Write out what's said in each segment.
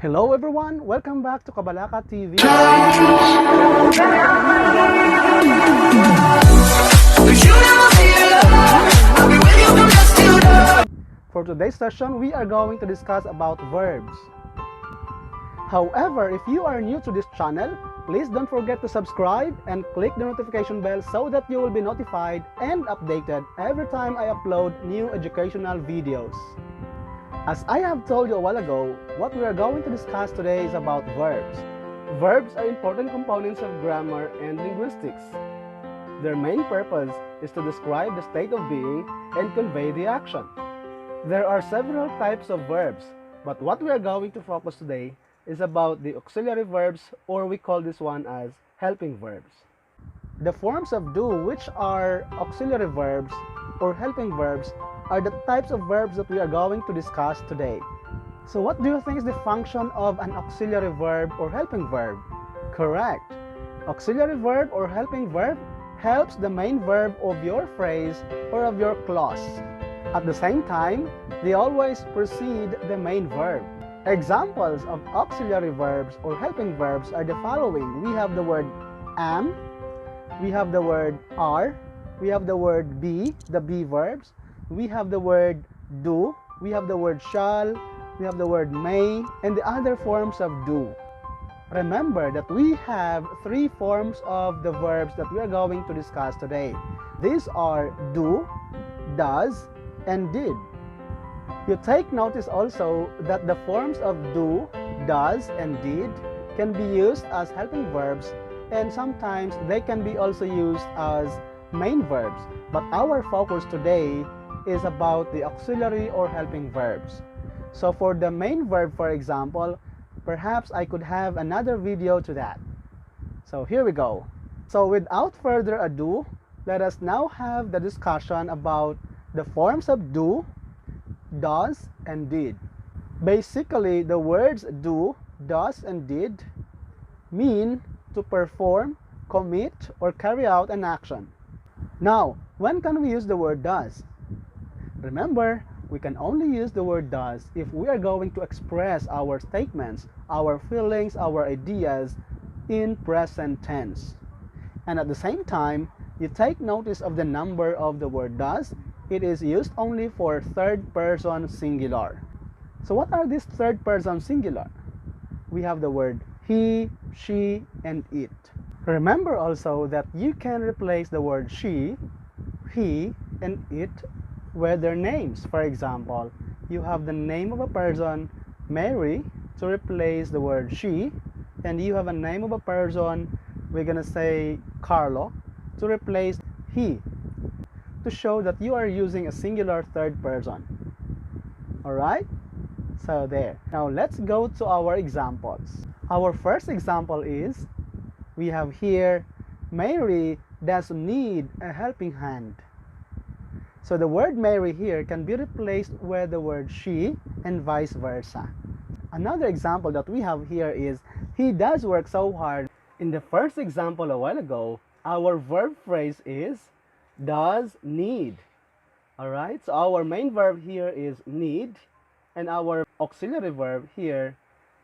Hello everyone, welcome back to KABALAKA TV. For today's session, we are going to discuss about verbs. However, if you are new to this channel, please don't forget to subscribe and click the notification bell so that you will be notified and updated every time I upload new educational videos. As I have told you a while ago, what we are going to discuss today is about verbs. Verbs are important components of grammar and linguistics. Their main purpose is to describe the state of being and convey the action. There are several types of verbs, but what we are going to focus today is about the auxiliary verbs, or we call this one as helping verbs. The forms of do, which are auxiliary verbs or helping verbs, are the types of verbs that we are going to discuss today. So what do you think is the function of an auxiliary verb or helping verb? Correct. Auxiliary verb or helping verb helps the main verb of your phrase or of your clause. At the same time, they always precede the main verb. Examples of auxiliary verbs or helping verbs are the following. We have the word am, we have the word are, we have the word be, the be verbs, we have the word do, we have the word shall, we have the word may, and the other forms of do. Remember that we have three forms of the verbs that we are going to discuss today. These are do, does, and did. You take notice also that the forms of do, does, and did can be used as helping verbs, and sometimes they can be also used as main verbs. But our focus today is about the auxiliary or helping verbs. So for the main verb, for example, perhaps I could have another video to that. So here we go. So without further ado, let us now have the discussion about the forms of do, does, and did. Basically, the words do, does, and did mean to perform, commit, or carry out an action. Now, when can we use the word does? Remember, we can only use the word does if we are going to express our statements, our feelings, our ideas in present tense. And at the same time, you take notice of the number of the word does. It is used only for third person singular. So what are these third person singular? We have the word he, she, and it. Remember also that you can replace the word she, he, and it with their names. For example, you have the name of a person, Mary, to replace the word she, and you have a name of a person, we're gonna say Carlo, to replace he, to show that you are using a singular third person. Alright? So there. Now let's go to our examples. Our first example is, we have here, Mary does need a helping hand. So the word Mary here can be replaced with the word she and vice versa. Another example that we have here is, he does work so hard. In the first example a while ago, our verb phrase is does need. Alright, so our main verb here is need, and our auxiliary verb here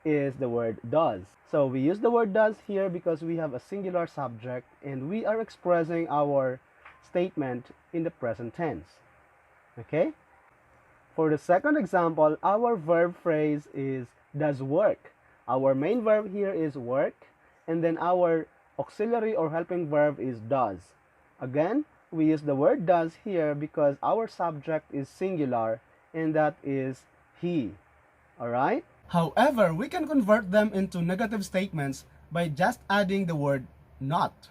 is the word does. So we use the word does here because we have a singular subject and we are expressing our statement in the present tense. Okay? For the second example, our verb phrase is does work. Our main verb here is work, and then our auxiliary or helping verb is does. Again, we use the word does here because our subject is singular, and that is he. Alright? However, we can convert them into negative statements by just adding the word not.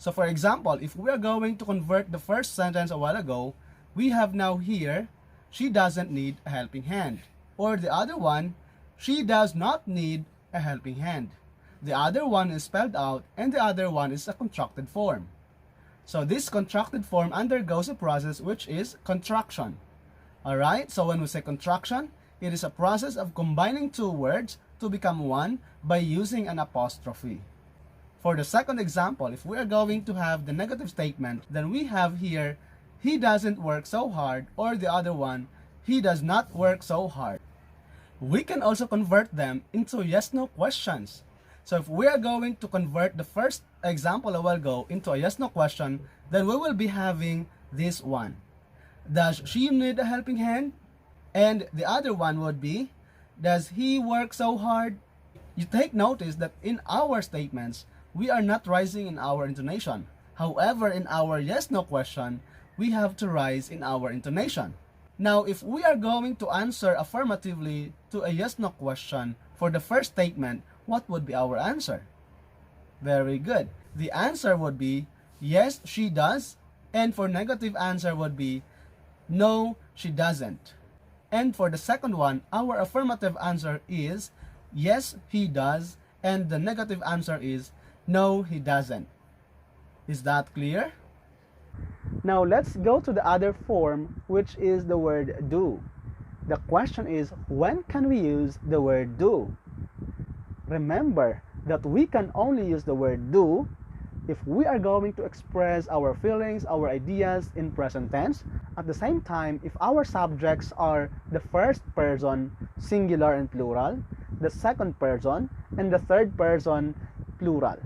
So for example, if we are going to convert the first sentence a while ago, we have now here, she doesn't need a helping hand. Or the other one, she does not need a helping hand. The other one is spelled out and the other one is a contracted form. So this contracted form undergoes a process which is contraction. Alright, so when we say contraction, it is a process of combining two words to become one by using an apostrophe. For the second example, if we are going to have the negative statement, then we have here, he doesn't work so hard, or the other one, he does not work so hard. we can also convert them into yes-no questions. So if we are going to convert the first example a while ago into a yes-no question, then we will be having this one. Does she need a helping hand? And the other one would be, does he work so hard? You take notice that in our statements, we are not rising in our intonation. However, in our yes-no question, we have to rise in our intonation. Now, if we are going to answer affirmatively to a yes-no question for the first statement, what would be our answer? Very good. The answer would be, yes, she does. And for negative answer would be, no, she doesn't. And for the second one, our affirmative answer is, yes, he does. And the negative answer is, no, he doesn't. Is that clear? Now let's go to the other form, which is the word do. The question is, when can we use the word do? Remember that we can only use the word do if we are going to express our feelings, our ideas in present tense. At the same time, if our subjects are the first person, singular and plural, the second person, and the third person, plural.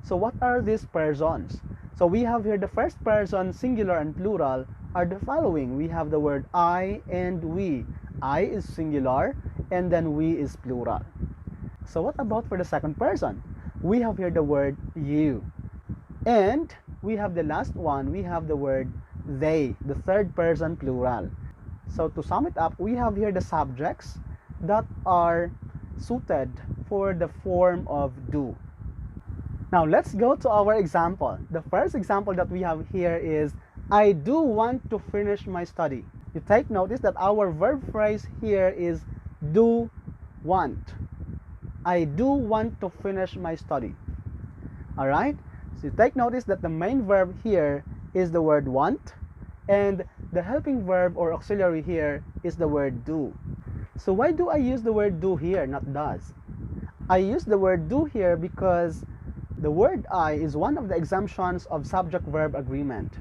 So what are these persons? So we have here the first person, singular and plural, are the following. We have the word I and we. I is singular, and then we is plural. So what about for the second person? We have here the word you. And we have the last one, we have the word they, the third person plural. So to sum it up, we have here the subjects that are suited for the form of do. Now let's go to our example. The first example that we have here is, I do want to finish my study. You take notice that our verb phrase here is do want. I do want to finish my study. Alright? So you take notice that the main verb here is the word want, and the helping verb or auxiliary here is the word do. So why do I use the word do here, not does? I use the word do here because the word I is one of the exemptions of subject-verb agreement.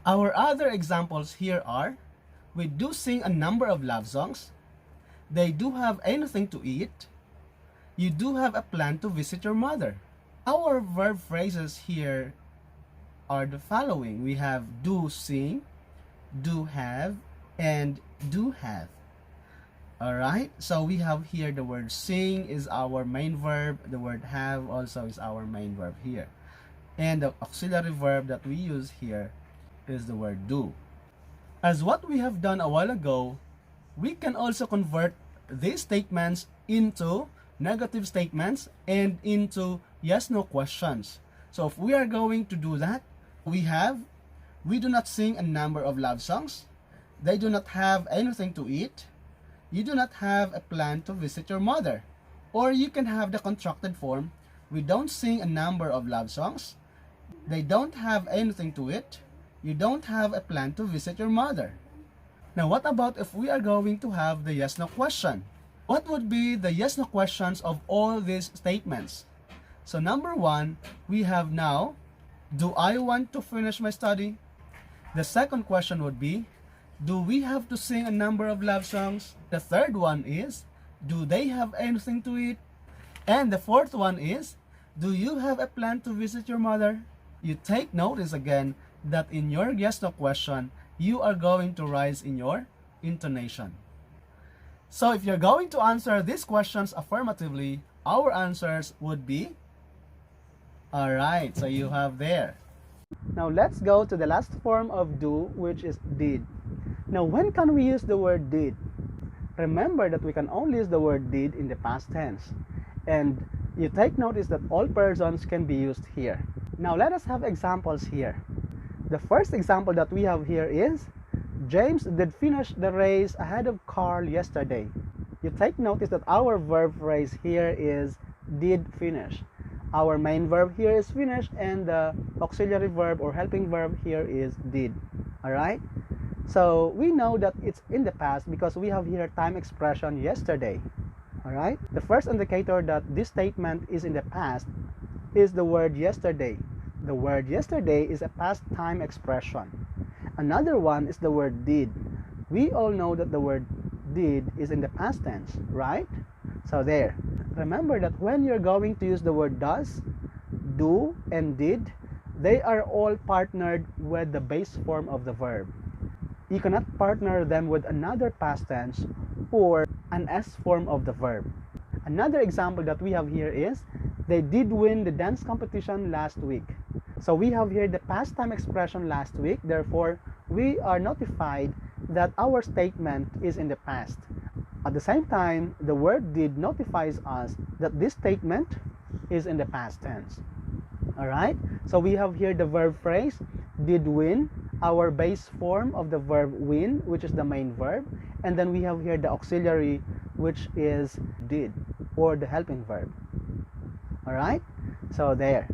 Our other examples here are, we do sing a number of love songs, they do have anything to eat, you do have a plan to visit your mother. Our verb phrases here are the following. We have do sing, do have, and do have. Alright, so we have here the word sing is our main verb, the word have also is our main verb here. And the auxiliary verb that we use here is the word do. As what we have done a while ago, we can also convert these statements into negative statements and into yes-no questions. So if we are going to do that, we do not sing a number of love songs, they do not have anything to eat, you do not have a plan to visit your mother. Or you can have the contracted form, we don't sing a number of love songs, they don't have anything to eat, you don't have a plan to visit your mother. Now what about if we are going to have the yes-no question? What would be the yes-no questions of all these statements? So number one, we have now, do I want to finish my study? The second question would be, do we have to sing a number of love songs? The third one is, do they have anything to eat? And the fourth one is, do you have a plan to visit your mother? You take notice again that in your yes-no question, you are going to rise in your intonation. So if you're going to answer these questions affirmatively, our answers would be, alright, so you have there. Now let's go to the last form of do, which is did. Now when can we use the word did? Remember that we can only use the word did in the past tense. And you take notice that all persons can be used here. Now let us have examples here. The first example that we have here is, James did finish the race ahead of Carl yesterday. You take notice that our verb phrase here is did finish. Our main verb here is finish, and the auxiliary verb or helping verb here is did. Alright? So we know that it's in the past because we have here time expression yesterday. Alright? The first indicator that this statement is in the past is the word yesterday. The word yesterday is a past time expression. Another one is the word did. We all know that the word did is in the past tense, right? So there. Remember that when you're going to use the word does, do, and did, they are all partnered with the base form of the verb. You cannot partner them with another past tense or an S form of the verb. Another example that we have here is, they did win the dance competition last week. So we have here the past time expression last week, therefore we are notified that our statement is in the past. At the same time, the word did notifies us that this statement is in the past tense. Alright, so we have here the verb phrase, did win, our base form of the verb win, which is the main verb, and then we have here the auxiliary, which is did, or the helping verb. Alright, so there.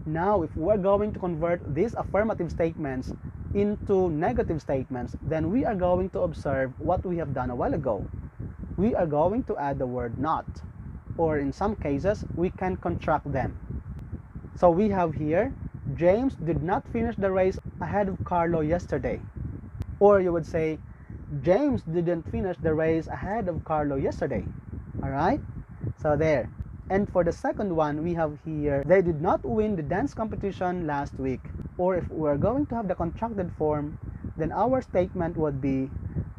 Now, if we're going to convert these affirmative statements into negative statements, then we are going to observe what we have done a while ago. We are going to add the word not, or in some cases, we can contract them. So we have here, James did not finish the race ahead of Carlo yesterday. Or you would say, James didn't finish the race ahead of Carlo yesterday. Alright? So there. And for the second one, we have here, they did not win the dance competition last week. Or if we're going to have the contracted form, then our statement would be,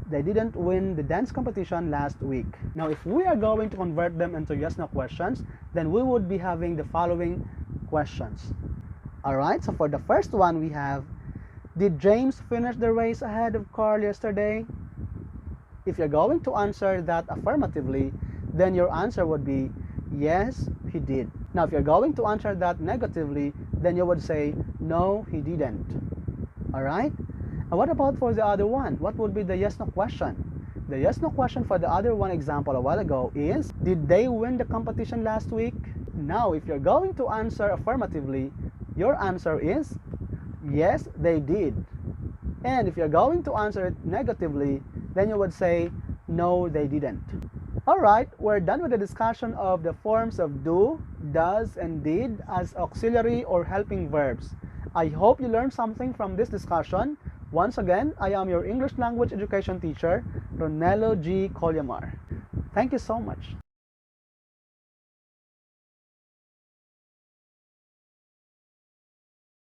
they didn't win the dance competition last week. Now, if we are going to convert them into yes/no questions, then we would be having the following questions. Alright, so for the first one, we have, did James finish the race ahead of Carl yesterday? If you're going to answer that affirmatively, then your answer would be, yes, he did. Now, if you're going to answer that negatively, then you would say, no, he didn't. Alright? And what about for the other one? What would be the yes/no question? The yes/no question for the other one example a while ago is, did they win the competition last week? Now, if you're going to answer affirmatively, your answer is, yes, they did. And if you're going to answer it negatively, then you would say, no, they didn't. Alright, we're done with the discussion of the forms of do, does, and did as auxiliary or helping verbs. I hope you learned something from this discussion. Once again, I am your English language education teacher, Ronelo G. Colyamar. Thank you so much.